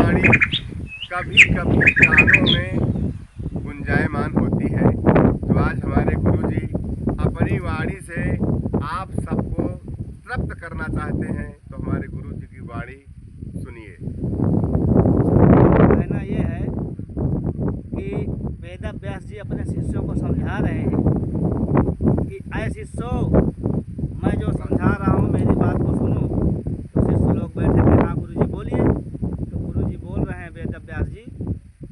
वाणी कभी कभी कानों में गुंजायमान होती है। तो आज हमारे गुरुजी अपनी वाणी से आप सबको तृप्त करना चाहते हैं, तो हमारे गुरुजी की वाणी सुनिए। कहना ये है कि वेद व्यास जी अपने शिष्यों को समझा रहे हैं कि ऐ शिष्यों, मैं जो समझा रहा हूँ मेरी बात को सुनो। तो शिष्य लोग बैठे थे, हाँ गुरु जी बोलिए। तो गुरु जी बोल रहे हैं वेद व्यास जी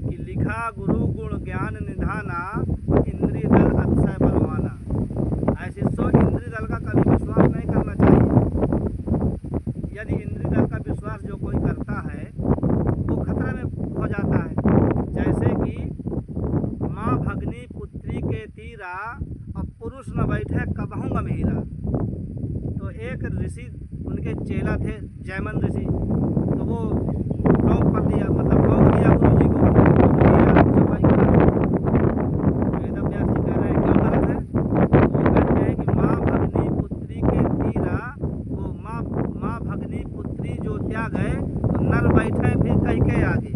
कि लिखा गुरु गुण ज्ञान निधाना, इंद्रिय दल अतिशय बलवाना। ऐ शिष्यों, इंद्रिय दल का कभी विश्वास नहीं करना चाहिए। यदि इंद्रिय दल का विश्वास जो कोई करता है वो खतरे में हो जाता है। जैसे कि माँ भगनी पुत्री के तीरा, और पुरुष न बैठे कबहू गंभीरा। तो एक ऋषि, उनके चेला थे जयमन ऋषि, तो वो टोक पर दिया, मतलब टोक दिया गुरु जी को, चौपाई करा। वेद व्यास जी कह रहे हैं क्यों गलत है? वो कहते हैं कि माँ भगनी पुत्री के तीरा, वो माँ भगनी पुत्री जो त्याग है, तो नर बैठे फिर कहीं के आगे।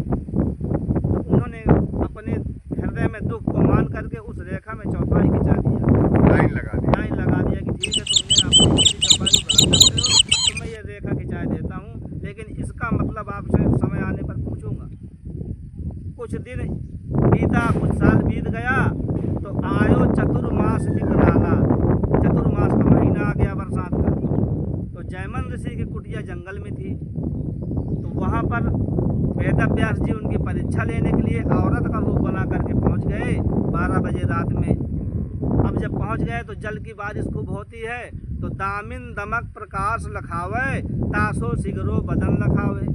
तो उन्होंने अपने हृदय में दुख को मान करके उस रेखा में चौपाई खिंचा दिया, लाइन लगा दी। लाइन लगा दिया कि ठीक है, तुमने अपनी चौपाई को गलत करते हो, तो मैं ये रेखा खिंचा देता हूँ, लेकिन इसका मतलब आपसे समय आने पर पूछूंगा। कुछ दिन बीता, कुछ साल बीत गया, तो आयो चतुर्मास विकराला। चतुर्मास का महीना आ गया, बरसात का। तो जयमन ऋषि की कुटिया जंगल में थी, तो वहाँ पर वेद व्यास जी उनकी परीक्षा लेने के लिए औरत का रूप बना करके पहुँच गए 12 बजे रात में। अब जब पहुँच गए तो जल की बारिश खूब होती है, तो दामिन दमक प्रकाश लखावे, तासो सिगरो बदन लखावे।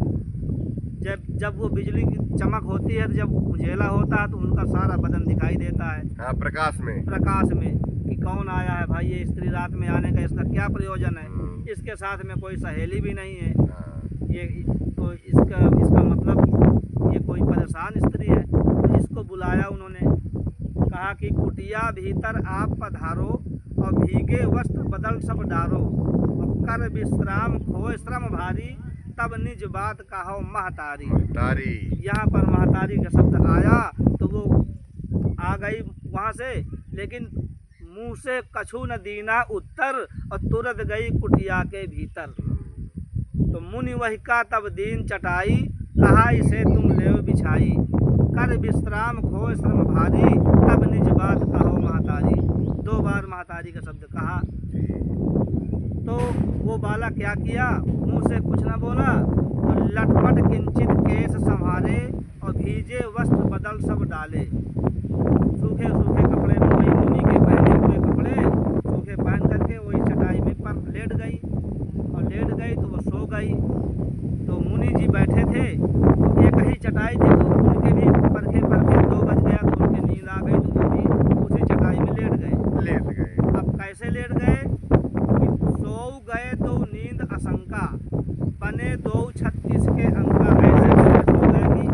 जब वो बिजली की चमक होती है, जब उजेला होता है, तो उनका सारा बदन दिखाई देता है। हाँ, प्रकाश में कि कौन आया है भाई, ये स्त्री रात में आने का इसका क्या प्रयोजन है? इसके साथ में कोई सहेली भी नहीं है, ये तो इसका मतलब ये कोई परेशान स्त्री है। तो इसको बुलाया उन्होंने, कहा कि कुटिया भीतर आप पधारो, और भीगे वस्त्र बदल सब डारो, और कर विश्राम खोए श्रम भारी, तब निज बात कहो महतारी। यहाँ पर महतारी का शब्द आया तो वो आ गई वहाँ से, लेकिन मुँह से कछु न दीना उत्तर, और तुरंत गई कुटिया के भीतर। तो मुनि वही का तब दीन चटाई, कहा इसे तुम लेव बिछाई, कर विश्राम खो श्रम भारी, तब निज बात कहो महतारी। 2 बार महतारी का शब्द कहा। तो वो बाला क्या किया, मुंह से कुछ न बोला, तो लटपट किंचित केस संभाले, और भीजे वस्त्र बदल सब डाले। सूखे सूखे कपड़े, वही मुनि के पहने हुए कपड़े सूखे पहन करके वही चटाई में पर लेट गई, और लेट गई तो वो सो गई। तो मुनि जी बैठे थे, तो एक ही चटाई थी, तो उनके भी परखे 2 बज गया, तो उनकी नींद आ गई, तो वो भी उसी चटाई में लेट गए। अब कैसे लेट गए? सो गए तो नींद आशंका, बने 236 के अंका। ऐसे सो गए कि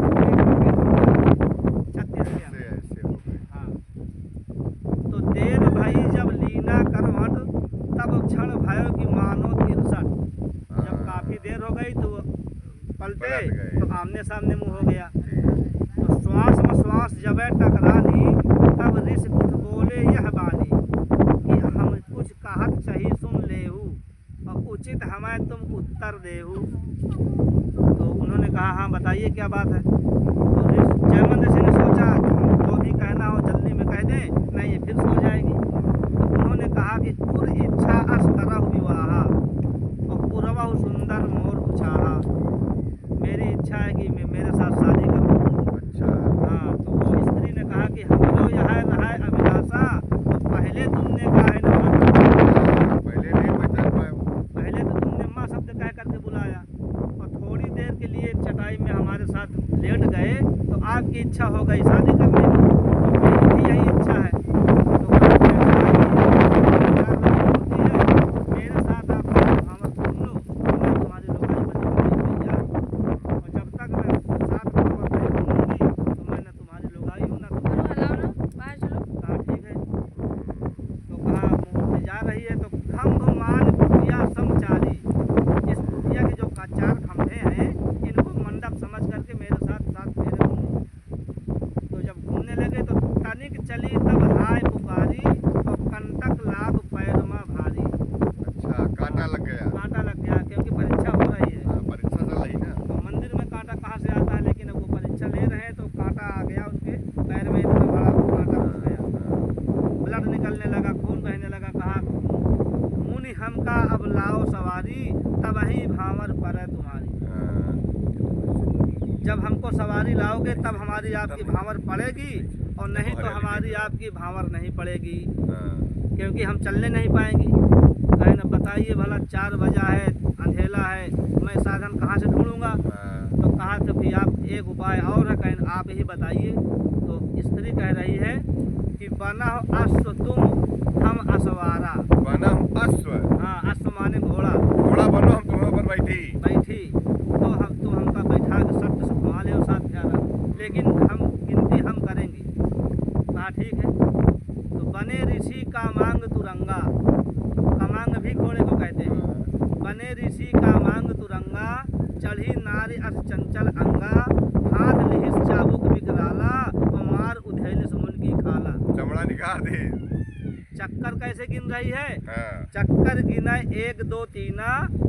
36 के अंक। हाँ, तो देर भई जब लीना करवट, तब क्षण भयो कि मानो 63। जब काफी देर हो गई तो पलटे, तो आमने सामने मुंह हो गया। तो श्वास में श्वास जब टकरानी, तब ऋषि कुछ बोले यह बानी, कि हम कुछ कहत सही सुन लेहू, और उचित हमें तुम उत्तर देहू। तो उन्होंने कहा हाँ बताइए क्या बात है। तो जयमन ऋषि ने सोचा जो भी कहना हो जल्दी में कह दें, नहीं ये फिर सो जाएगी। तो उन्होंने कहा कि पुर इच्छा अस करहु विवाहा, और पुरवहु सुंदर मोर उछाहा। मेरी इच्छा है कि मैं मेरे साथ शादी करूँ। अच्छा। हाँ, तो वो स्त्री ने कहा कि हमरो यह रहा अभिलाषा, और पहले तुमने कहा है ना, पहले नहीं पहचान पाए। पहले तो तुमने माँ शब्द कह करके बुलाया, और थोड़ी देर के लिए चटाई में हमारे साथ लेट गए, तो आपकी इच्छा हो गई शादी करने की। तो मेरी भी यही इच्छा है। तो मेरे साथ आप हम सुन लो, मैं तुम्हारी लुगाई बनने के लिए तैयार हूँ, और जब तक मैं साथ में नहीं घूमूंगी, तो मैं न तुम्हारी लुगाई हूँ, न कहा ठीक है। तो कहा मूर्ति जा रही है, तो खम्भ मान कुटिया समचारी, इस कुटिया के जो 4 खंभे हैं, इनको मंडप समझ करके मेरे जब हमको सवारी लाओगे तब हमारी आपकी भांवर पड़ेगी, और नहीं तो हमारी आपकी भांवर नहीं पड़ेगी, क्योंकि हम चलने नहीं पाएंगे। कहे न बताइए भला 4 बजा है, अंधेला है, मैं साधन कहाँ से ढूंढूंगा? तो कहा तो कि आप एक उपाय और है, कहें आप ही बताइए। तो स्त्री कह रही है कि बना हो अश्व तुम, हम असवारा। बना हूँ अश्व, हाँ, अश्व माने घोड़ा। घोड़ा बनो, हम तुम्हारे ऊपर बैठी। तो हमका बैठा के सत्य से घुमा ले और साथ प्यारा, लेकिन हम गिनती हम करेंगे। कहा ठीक है। तो बने ऋषि का मांग तुरंगा, कमांग भी घोड़े को कहते हैं। बने ऋषि का मांग तुरंगा, चढ़ी नारी अस चंचल अंगा, हाथ लिहिस चाबुक विकराला, और मार उधेलिस मुनकी खाला। चमड़ा निकाल दे। चक्कर कैसे गिन रही है? हाँ, चक्कर गिना 1 2 3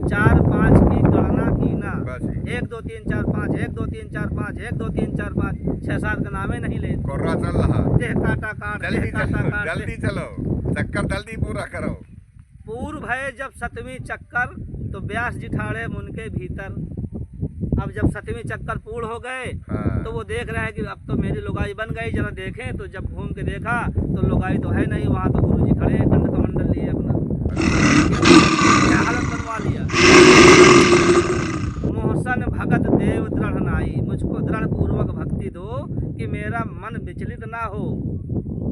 4 5 की गणना कीना। बस ही। 1 2 3 4 5, 1 2 3 4 5, 1 2 3 4 5, 6 7 का नामे नहीं ले। कोर्रा चल रहा। देह काटा काट, जल्दी देह काटा चलो, काट। जल्दी चलो, चक्कर जल्दी पूरा करो। पूर्व है जब 7वीं चक्कर, तो व्यास जी ठाड़े मुनके भीतर। अब जब 7वीं चक्कर पूर्ण हो गए, हाँ। तो वो देख रहे हैं कि अब तो मेरी लुगाई बन गई, जरा देखें। तो जब घूम के देखा तो लुगाई तो है नहीं वहाँ, तो गुरुजी खड़े हैं कंड कमंडल लिए अपना। क्या हालत बनवा लिया। मोहसन भगत देव दृढ़ नाई, मुझको दृढ़ पूर्वक भक्ति दो कि मेरा मन विचलित ना हो।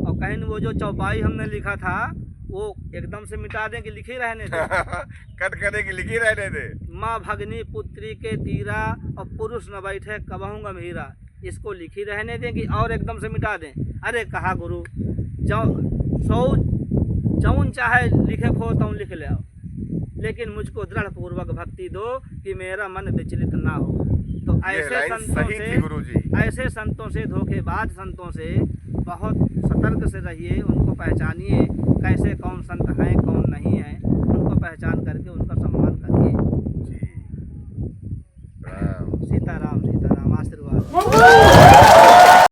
और कहीं वो जो चौपाई हमने लिखा था वो एकदम से मिटा दें कि लिखे रहने दें। कट करे कि लिखी रहने दे। माँ भगनी पुत्री के तीरा, और पुरुष न बैठे कबहू गंभीरा, इसको लिखी रहने दें कि और एकदम से मिटा दें? अरे कहा गुरु, जौन चाहे लिखे खो तौन लिख ले आओ, लेकिन मुझको दृढ़ पूर्वक भक्ति दो कि मेरा मन विचलित ना हो। तो ऐसे संतों से धोखेबाज संतों से बहुत सतर्क से रहिए, उनको पहचानिए कैसे कौन संत हैं कौन नहीं है, उनको पहचान करके उनका सम्मान करिए। जी। राम। सीताराम सीताराम, आशीर्वाद।